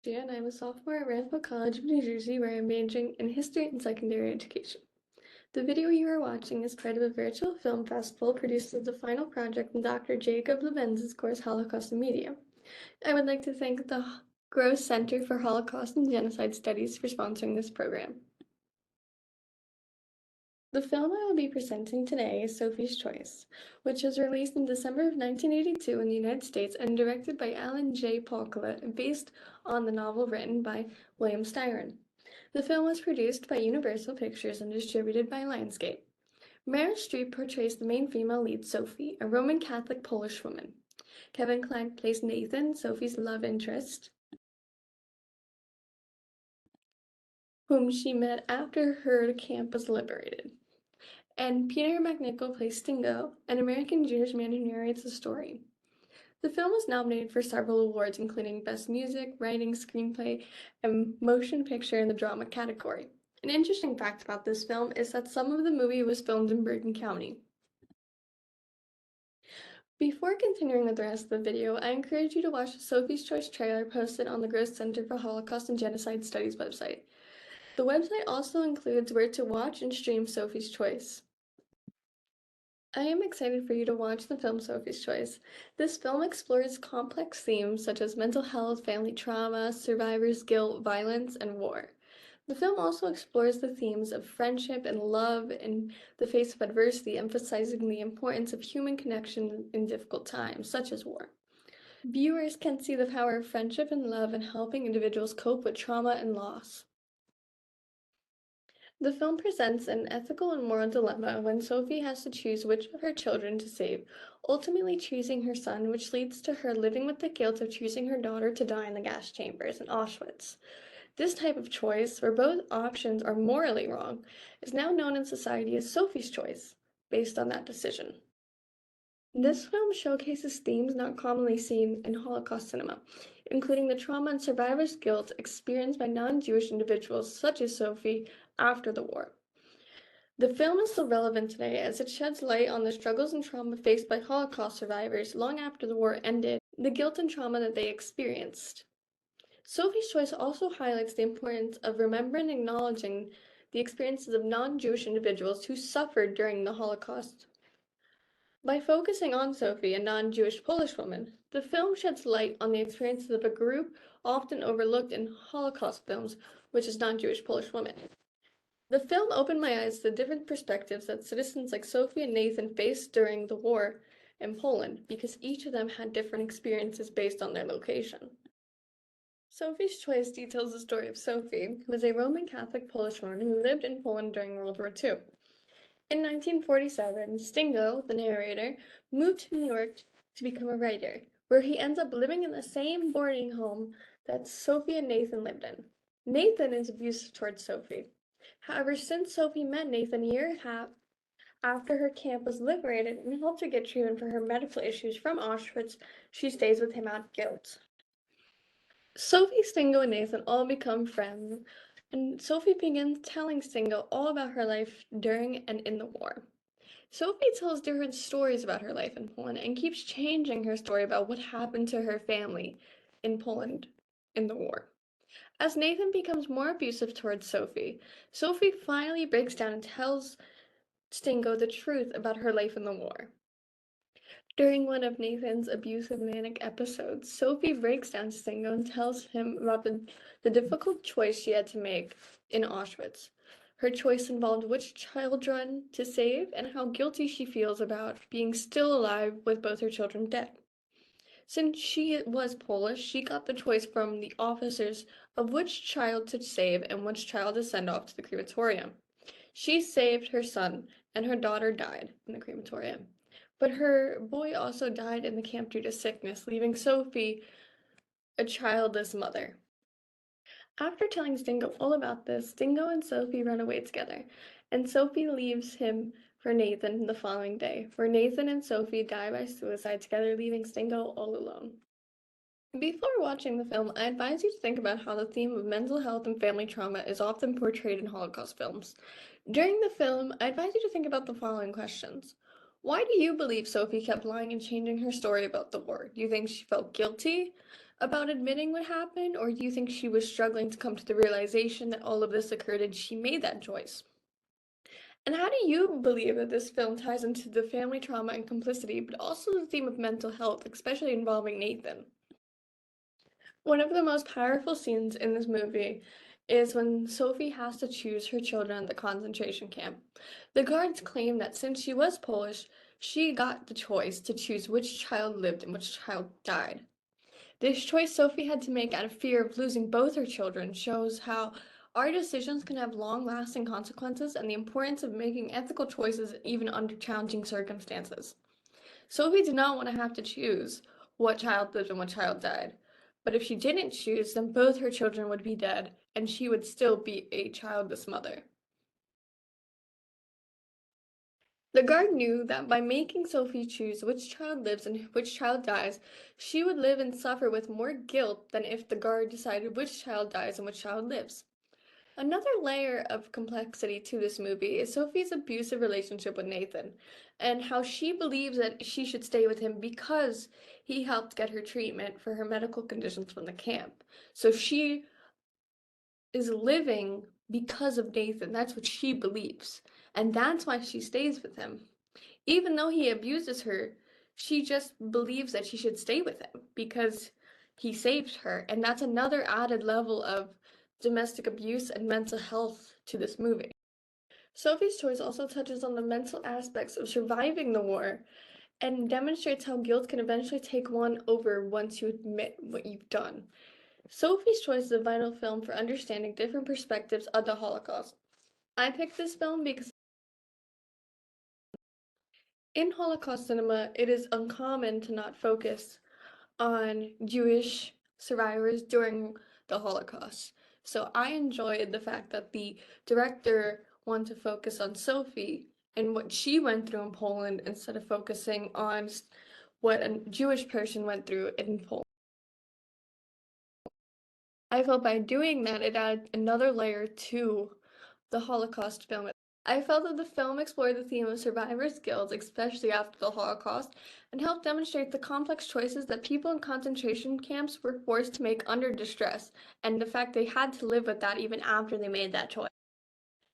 And I'm a sophomore at Randolph College of New Jersey, where I'm majoring in history and secondary education. The video you are watching is part of a virtual film festival produced as the final project in Dr. Jacob Lebenz's course Holocaust and Media. I would like to thank the Gross Center for Holocaust and Genocide Studies for sponsoring this program. The film I will be presenting today is Sophie's Choice, which was released in December of 1982 in the United States and directed by Alan J. Palkala and based on the novel written by William Styron. The film was produced by Universal Pictures and distributed by Lionsgate. Meryl Streep portrays the main female lead, Sophie, a Roman Catholic Polish woman. Kevin Kline plays Nathan, Sophie's love interest, whom she met after her camp was liberated. And Peter McNichol plays Stingo, an American Jewish man who narrates the story. The film was nominated for several awards, including Best Music, Writing, Screenplay, and Motion Picture in the Drama category. An interesting fact about this film is that some of the movie was filmed in Bergen County. Before continuing with the rest of the video, I encourage you to watch the Sophie's Choice trailer posted on the Gross Center for Holocaust and Genocide Studies website. The website also includes where to watch and stream Sophie's Choice. I am excited for you to watch the film Sophie's Choice. This film explores complex themes such as mental health, family trauma, survivors' guilt, violence, and war. The film also explores the themes of friendship and love in the face of adversity, emphasizing the importance of human connection in difficult times, such as war. Viewers can see the power of friendship and love in helping individuals cope with trauma and loss. The film presents an ethical and moral dilemma when Sophie has to choose which of her children to save, ultimately choosing her son, which leads to her living with the guilt of choosing her daughter to die in the gas chambers in Auschwitz. This type of choice, where both options are morally wrong, is now known in society as Sophie's choice, based on that decision. This film showcases themes not commonly seen in Holocaust cinema, including the trauma and survivor's guilt experienced by non-Jewish individuals such as Sophie after the war. The film is still relevant today as it sheds light on the struggles and trauma faced by Holocaust survivors long after the war ended, the guilt and trauma that they experienced. Sophie's Choice also highlights the importance of remembering and acknowledging the experiences of non-Jewish individuals who suffered during the Holocaust. By focusing on Sophie, a non-Jewish Polish woman, the film sheds light on the experiences of a group often overlooked in Holocaust films, which is non-Jewish Polish women. The film opened my eyes to the different perspectives that citizens like Sophie and Nathan faced during the war in Poland, because each of them had different experiences based on their location. Sophie's Choice details the story of Sophie, who was a Roman Catholic Polish woman who lived in Poland during World War II. In 1947, Stingo, the narrator, moved to New York to become a writer, where he ends up living in the same boarding home that Sophie and Nathan lived in. Nathan is abusive towards Sophie. However, since Sophie met Nathan a year and a half after her camp was liberated and helped her get treatment for her medical issues from Auschwitz, she stays with him out of guilt. Sophie, Stingo, and Nathan all become friends, and Sophie begins telling Stingo all about her life during and in the war. Sophie tells different stories about her life in Poland and keeps changing her story about what happened to her family in Poland in the war. As Nathan becomes more abusive towards Sophie, Sophie finally breaks down and tells Stingo the truth about her life in the war. During one of Nathan's abusive manic episodes, Sophie breaks down to Stingo and tells him about the difficult choice she had to make in Auschwitz. Her choice involved which children to save and how guilty she feels about being still alive with both her children dead. Since she was Polish, she got the choice from the officers of which child to save and which child to send off to the crematorium. She saved her son, and her daughter died in the crematorium. But her boy also died in the camp due to sickness, leaving Sophie a childless mother. After telling Stingo all about this, Stingo and Sophie run away together, and Sophie leaves him for Nathan the following day, where Nathan and Sophie die by suicide together, leaving Stingo all alone. Before watching the film, I advise you to think about how the theme of mental health and family trauma is often portrayed in Holocaust films. During the film, I advise you to think about the following questions. Why do you believe Sophie kept lying and changing her story about the war? Do you think she felt guilty about admitting what happened, or do you think she was struggling to come to the realization that all of this occurred and she made that choice? And how do you believe that this film ties into the family trauma and complicity, but also the theme of mental health, especially involving Nathan? One of the most powerful scenes in this movie is when Sophie has to choose her children at the concentration camp. The guards claim that since she was Polish, she got the choice to choose which child lived and which child died. This choice Sophie had to make out of fear of losing both her children shows how our decisions can have long lasting consequences and the importance of making ethical choices even under challenging circumstances. Sophie did not want to have to choose what child lived and what child died. But if she didn't choose, then both her children would be dead, and she would still be a childless mother. The guard knew that by making Sophie choose which child lives and which child dies, she would live and suffer with more guilt than if the guard decided which child dies and which child lives. Another layer of complexity to this movie is Sophie's abusive relationship with Nathan, and how she believes that she should stay with him because he helped get her treatment for her medical conditions from the camp. So she is living because of Nathan. That's what she believes. And that's why she stays with him. Even though he abuses her, she just believes that she should stay with him because he saved her. And that's another added level of domestic abuse and mental health to this movie. Sophie's choice also touches on the mental aspects of surviving the war and demonstrates how guilt can eventually take one over once you admit what you've done. Sophie's Choice is a vital film for understanding different perspectives of the Holocaust. I picked this film because in Holocaust cinema, it is uncommon to not focus on Jewish survivors during the Holocaust. So I enjoyed the fact that the director wanted to focus on Sophie and what she went through in Poland instead of focusing on what a Jewish person went through in Poland. I felt by doing that, it added another layer to the Holocaust film. I felt that the film explored the theme of survivors' guilt, especially after the Holocaust, and helped demonstrate the complex choices that people in concentration camps were forced to make under distress, and the fact they had to live with that even after they made that choice.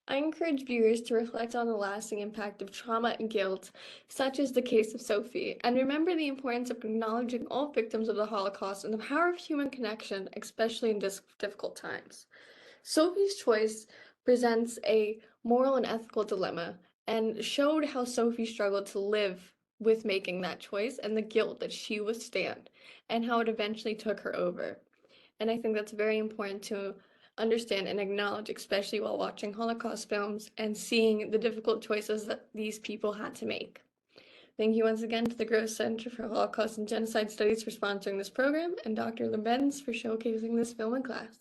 I encourage viewers to reflect on the lasting impact of trauma and guilt, such as the case of Sophie, and remember the importance of acknowledging all victims of the Holocaust and the power of human connection, especially in difficult times. Sophie's Choice presents a moral and ethical dilemma and showed how Sophie struggled to live with making that choice and the guilt that she withstand and how it eventually took her over. And I think that's very important to understand and acknowledge, especially while watching Holocaust films and seeing the difficult choices that these people had to make. Thank you once again to the Gross Center for Holocaust and Genocide Studies for sponsoring this program, and Dr. Lebenz for showcasing this film in class.